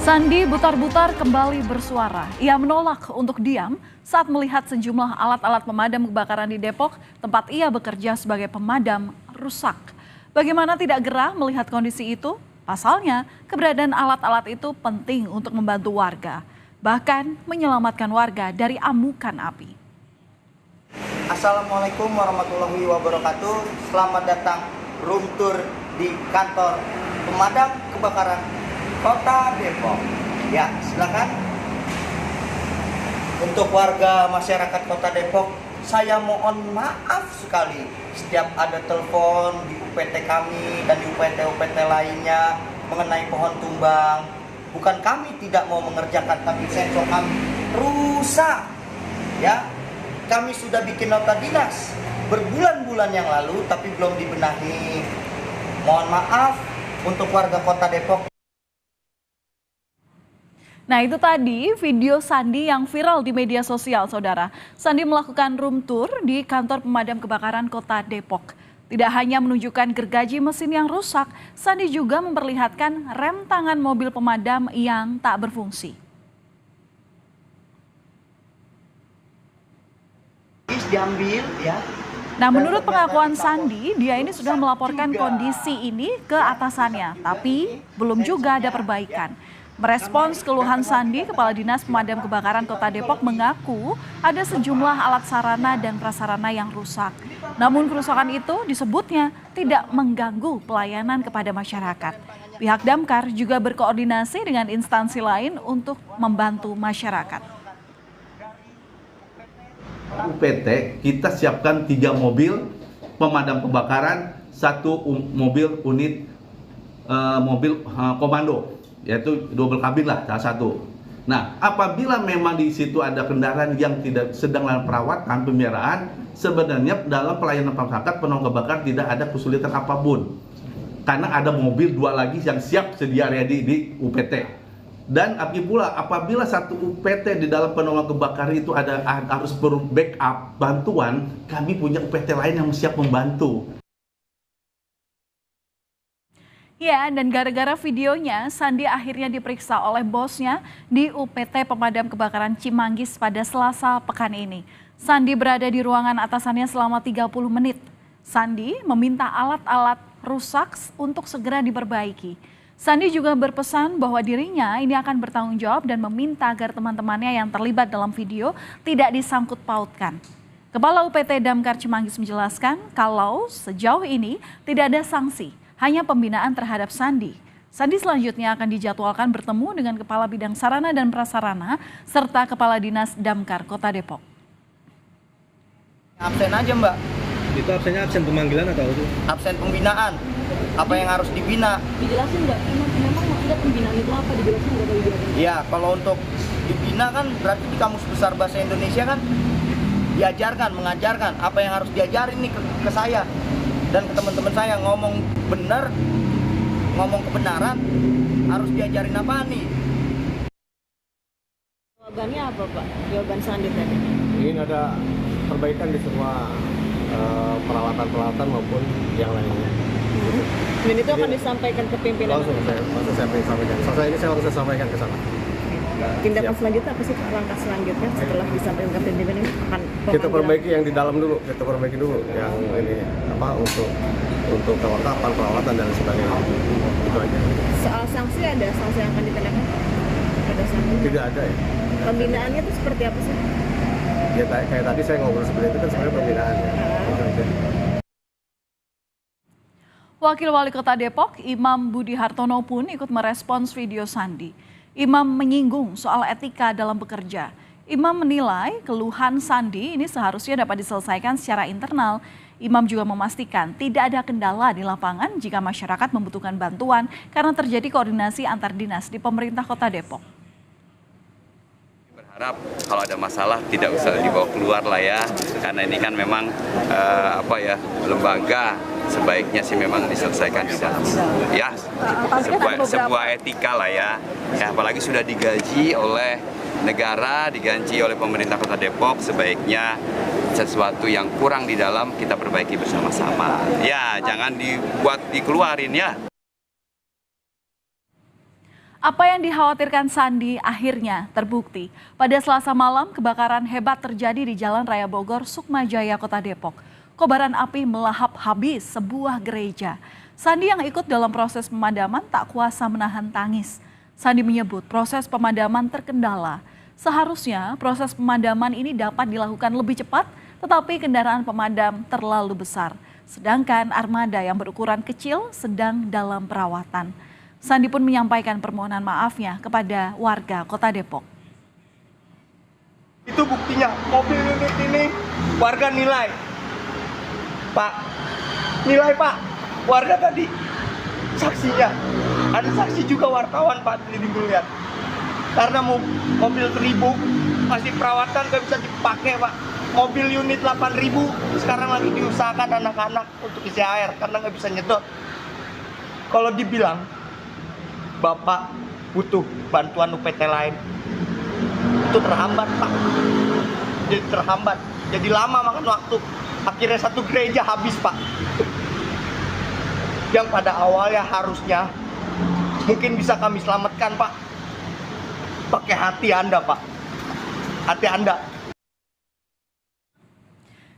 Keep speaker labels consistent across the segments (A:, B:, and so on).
A: Sandi butar-butar kembali bersuara. Ia menolak untuk diam saat melihat sejumlah alat-alat pemadam kebakaran di Depok, tempat ia bekerja sebagai pemadam, rusak. Bagaimana tidak gerah melihat kondisi itu? Pasalnya, keberadaan alat-alat itu penting untuk membantu warga, bahkan menyelamatkan warga dari amukan api.
B: Assalamualaikum warahmatullahi wabarakatuh. Selamat datang room tour di kantor pemadam kebakaran Kota Depok. Ya, silakan. Untuk warga masyarakat Kota Depok, saya mohon maaf sekali setiap ada telepon di UPT kami dan di UPT-UPT lainnya mengenai pohon tumbang. Bukan kami tidak mau mengerjakan, tapi sensor kami rusak. Ya, kami sudah bikin nota dinas berbulan-bulan yang lalu, tapi belum dibenahi. Mohon maaf untuk warga Kota Depok.
A: Nah, itu tadi video Sandi yang viral di media sosial, saudara. Sandi melakukan room tour di kantor pemadam kebakaran Kota Depok. Tidak hanya menunjukkan gergaji mesin yang rusak, Sandi juga memperlihatkan rem tangan mobil pemadam yang tak berfungsi.
B: Diambil, ya.
A: Nah, menurut pengakuan Sandi, dia ini sudah melaporkan kondisi ini ke atasannya, tapi belum juga ada perbaikan. Merespons keluhan Sandi, Kepala Dinas Pemadam Kebakaran Kota Depok mengaku ada sejumlah alat sarana dan prasarana yang rusak. Namun kerusakan itu disebutnya tidak mengganggu pelayanan kepada masyarakat. Pihak Damkar juga berkoordinasi dengan instansi lain untuk membantu masyarakat.
C: UPT kita siapkan 3 mobil pemadam kebakaran, 1 mobil unit mobil komando, yaitu double kabin lah salah satu. Nah, apabila memang di situ ada kendaraan yang tidak sedang dalam perawatan pemeliharaan, sebenarnya dalam pelayanan masyarakat penolong kebakaran tidak ada kesulitan apapun, karena ada mobil 2 lagi yang siap sedia ready di UPT. Dan apabila satu UPT di dalam penolak kebakaran itu harus backup bantuan, kami punya UPT lain yang siap membantu.
A: Ya, dan gara-gara videonya, Sandi akhirnya diperiksa oleh bosnya di UPT Pemadam Kebakaran Cimanggis pada Selasa pekan ini. Sandi berada di ruangan atasannya selama 30 menit. Sandi meminta alat-alat rusak untuk segera diperbaiki. Sandi juga berpesan bahwa dirinya ini akan bertanggung jawab dan meminta agar teman-temannya yang terlibat dalam video tidak disangkut pautkan. Kepala UPT Damkar Cimanggis menjelaskan kalau sejauh ini tidak ada sanksi, hanya pembinaan terhadap Sandi. Sandi selanjutnya akan dijadwalkan bertemu dengan Kepala Bidang Sarana dan Prasarana serta Kepala Dinas Damkar Kota Depok.
B: Absen aja, Mbak.
D: Itu absennya absen pemanggilan atau itu?
B: Absen pembinaan. Apa yang harus dibina?
E: Dijelasin nggak? Memang maksudnya pembinaan itu apa? Dijelasin nggak kalau dijelasin?
B: Ya, kalau untuk dibina kan berarti di Kamus Besar Bahasa Indonesia kan diajarkan, mengajarkan apa yang harus diajarin nih ke saya dan ke teman-teman saya. Ngomong benar, ngomong kebenaran, harus diajarin apa nih?
E: Jawabannya apa, Pak? Jawaban selanjutnya?
D: Ingin ada perbaikan di semua peralatan-peralatan maupun yang lainnya.
E: Dan itu akan disampaikan ke pimpinan?
D: Langsung saya sampaikan. Selesai ini saya langsung sampaikan ke sana.
E: Tindakan selanjutnya apa sih, langkah selanjutnya setelah disampaikan ke pimpinan ini? Akan
D: kita perbaiki yang di dalam dulu, yang ini untuk kelengkapan peralatan dan sebagainya. Itu aja.
E: Soal sanksi, ada sanksi yang akan dikenakan? Ada sanksi?
D: Tidak ada ya.
E: Pembinaannya itu seperti apa sih?
D: Ya kayak tadi saya ngobrol seperti itu kan sebenarnya pembinaannya. Itu aja.
A: Wakil Wali Kota Depok, Imam Budi Hartono pun ikut merespons video Sandi. Imam menyinggung soal etika dalam bekerja. Imam menilai keluhan Sandi ini seharusnya dapat diselesaikan secara internal. Imam juga memastikan tidak ada kendala di lapangan jika masyarakat membutuhkan bantuan karena terjadi koordinasi antar dinas di pemerintah Kota Depok.
F: Berharap kalau ada masalah tidak usah dibawa keluar lah ya, karena ini kan memang lembaga, sebaiknya sih memang diselesaikan di dalam ya, sebuah etika lah ya, apalagi sudah digaji oleh negara, digaji oleh pemerintah Kota Depok, sebaiknya sesuatu yang kurang di dalam kita perbaiki bersama-sama ya, jangan dikeluarin ya.
A: Apa yang dikhawatirkan Sandi akhirnya terbukti. Pada Selasa malam, kebakaran hebat terjadi di Jalan Raya Bogor, Sukmajaya, Kota Depok. Kobaran api melahap habis sebuah gereja. Sandi yang ikut dalam proses pemadaman tak kuasa menahan tangis. Sandi menyebut proses pemadaman terkendala. Seharusnya proses pemadaman ini dapat dilakukan lebih cepat, tetapi kendaraan pemadam terlalu besar. Sedangkan armada yang berukuran kecil sedang dalam perawatan. Sandi pun menyampaikan permohonan maafnya kepada warga Kota Depok.
B: Itu buktinya, mobil unit ini warga nilai. Pak, nilai Pak, warga tadi saksinya. Ada saksi juga wartawan Pak di minggu lihat. Karena mobil 1000 masih perawatan gak bisa dipakai Pak. Mobil unit 8000 sekarang lagi diusahakan anak-anak untuk isi air karena gak bisa nyedot. Kalau dibilang Bapak butuh bantuan UPT lain, itu terhambat Pak. Jadi terhambat, jadi lama makan waktu. Akhirnya satu gereja habis Pak. Yang pada awalnya harusnya mungkin bisa kami selamatkan Pak. Pakai hati Anda Pak, hati Anda.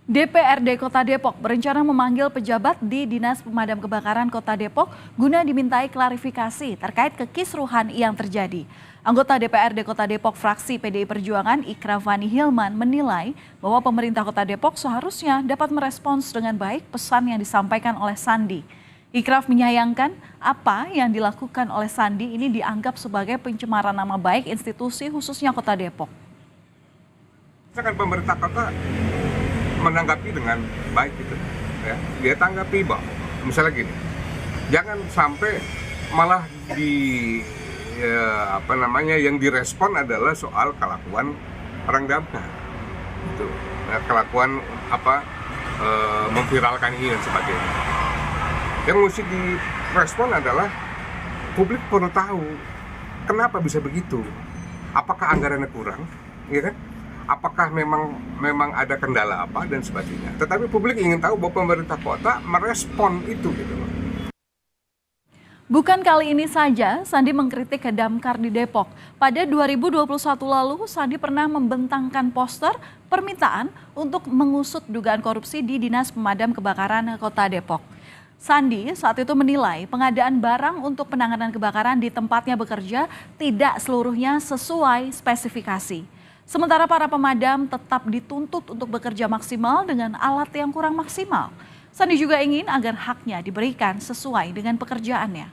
A: DPRD Kota Depok berencana memanggil pejabat di Dinas Pemadam Kebakaran Kota Depok guna dimintai klarifikasi terkait kekisruhan yang terjadi. Anggota DPRD Kota Depok fraksi PDI Perjuangan Ikravani Hilman menilai bahwa pemerintah Kota Depok seharusnya dapat merespons dengan baik pesan yang disampaikan oleh Sandi. Ikraf menyayangkan apa yang dilakukan oleh Sandi ini dianggap sebagai pencemaran nama baik institusi khususnya Kota Depok.
G: Misalkan pemerintah kota menanggapi dengan baik gitu, ya. Dia tanggapi bahwa misalnya gini, jangan sampai malah yang direspon adalah soal kelakuan orang damkar, gitu. Nah, kelakuan memviralkan ini dan sebagainya. Yang mesti direspon adalah publik perlu tahu kenapa bisa begitu, apakah anggarannya kurang, ya kan? Apakah memang ada kendala apa dan sebagainya. Tetapi publik ingin tahu bahwa pemerintah kota merespon itu gitu loh.
A: Bukan kali ini saja Sandi mengkritik ke Damkar di Depok. Pada 2021 lalu Sandi pernah membentangkan poster permintaan untuk mengusut dugaan korupsi di Dinas Pemadam Kebakaran Kota Depok. Sandi saat itu menilai pengadaan barang untuk penanganan kebakaran di tempatnya bekerja tidak seluruhnya sesuai spesifikasi. Sementara para pemadam tetap dituntut untuk bekerja maksimal dengan alat yang kurang maksimal. Sandi juga ingin agar haknya diberikan sesuai dengan pekerjaannya.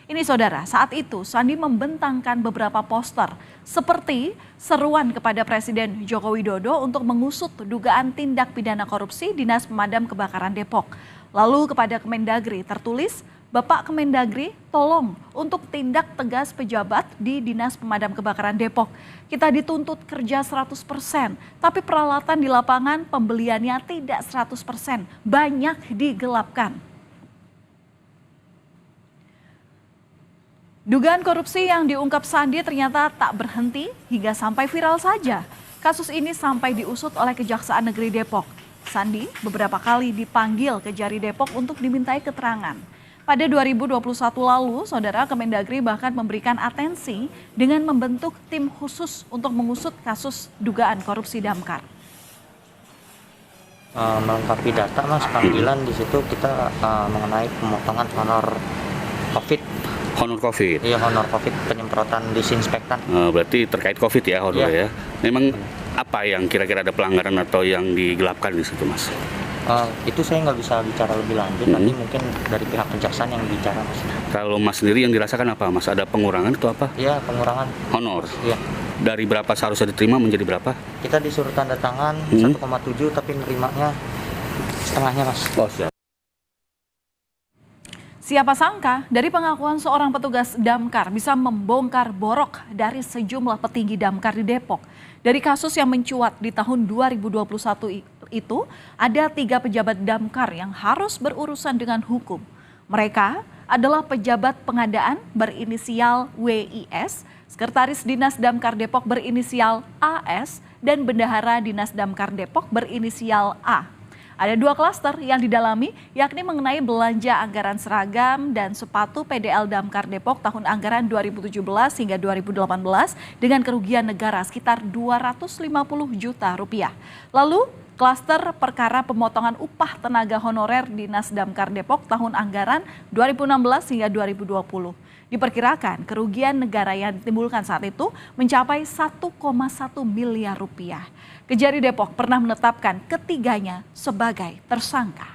A: Ini saudara, saat itu Sandi membentangkan beberapa poster seperti seruan kepada Presiden Joko Widodo untuk mengusut dugaan tindak pidana korupsi Dinas Pemadam Kebakaran Depok. Lalu kepada Kemendagri tertulis, Bapak Kemendagri, tolong untuk tindak tegas pejabat di Dinas Pemadam Kebakaran Depok. Kita dituntut kerja 100%, tapi peralatan di lapangan pembeliannya tidak 100%, banyak digelapkan. Dugaan korupsi yang diungkap Sandi ternyata tak berhenti hingga sampai viral saja. Kasus ini sampai diusut oleh Kejaksaan Negeri Depok. Sandi beberapa kali dipanggil ke Jari Depok untuk dimintai keterangan. Pada 2021 lalu, Saudara Kemendagri bahkan memberikan atensi dengan membentuk tim khusus untuk mengusut kasus dugaan korupsi Damkar.
H: Melengkapi data Mas, panggilan di situ kita mengenai pemotongan honor COVID.
I: Honor COVID?
H: Iya, honor COVID, penyemprotan disinfektan.
I: Berarti terkait COVID ya honor ya? Memang apa yang kira-kira ada pelanggaran atau yang digelapkan di situ Mas?
H: Itu saya nggak bisa bicara lebih lanjut, nanti mungkin dari pihak kejaksaan yang bicara Mas.
I: Kalau Mas sendiri yang dirasakan apa Mas? Ada pengurangan atau apa?
H: Iya, pengurangan.
I: Honor?
H: Iya.
I: Dari berapa seharusnya diterima menjadi berapa?
H: Kita disuruh tanda tangan 1,7 tapi nerimanya setengahnya Mas.
I: Oh, siap.
A: Siapa sangka dari pengakuan seorang petugas damkar bisa membongkar borok dari sejumlah petinggi damkar di Depok. Dari kasus yang mencuat di tahun 2021 itu, ada 3 pejabat damkar yang harus berurusan dengan hukum. Mereka adalah pejabat pengadaan berinisial WIS, Sekretaris Dinas Damkar Depok berinisial AS, dan Bendahara Dinas Damkar Depok berinisial A. Ada 2 klaster yang didalami, yakni mengenai belanja anggaran seragam dan sepatu PDL Damkar Depok tahun anggaran 2017 hingga 2018 dengan kerugian negara sekitar 250 juta rupiah. Lalu, klaster perkara pemotongan upah tenaga honorer Dinas Damkar Depok tahun anggaran 2016 hingga 2020. Diperkirakan kerugian negara yang ditimbulkan saat itu mencapai 1,1 miliar rupiah. Kejari Depok pernah menetapkan ketiganya sebagai tersangka.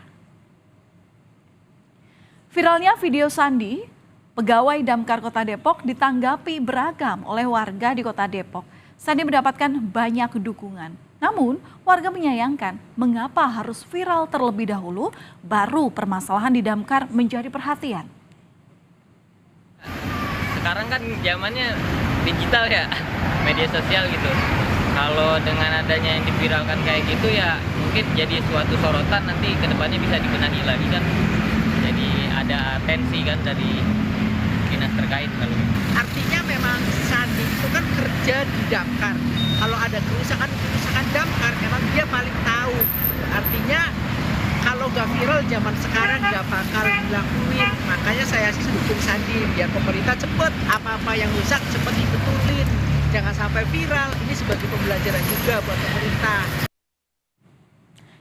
A: Viralnya video Sandi, pegawai Damkar Kota Depok, ditanggapi beragam oleh warga di Kota Depok. Sandi mendapatkan banyak dukungan. Namun, warga menyayangkan mengapa harus viral terlebih dahulu, baru permasalahan di Damkar menjadi perhatian.
J: Sekarang kan zamannya digital ya, media sosial gitu. Kalau dengan adanya yang diviralkan kayak gitu ya mungkin jadi suatu sorotan, nanti kedepannya bisa dibenahi lagi kan. Jadi ada atensi kan dari dinas terkait kalau.
K: Artinya memang Sandi itu kan kerja di Damkar. Kalau ada kerusakan Damkar memang dia paling tahu. Artinya kalau nggak viral zaman sekarang nggak bakal dilakuin. Makanya saya sih dukung Sandi biar pemerintah cepet apa-apa yang rusak cepet dibetulin. Jangan sampai viral, ini sebagai pembelajaran juga buat pemerintah.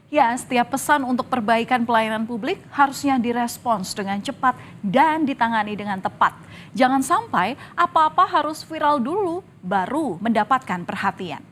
A: Ya, setiap pesan untuk perbaikan pelayanan publik harusnya direspons dengan cepat dan ditangani dengan tepat. Jangan sampai apa-apa harus viral dulu baru mendapatkan perhatian.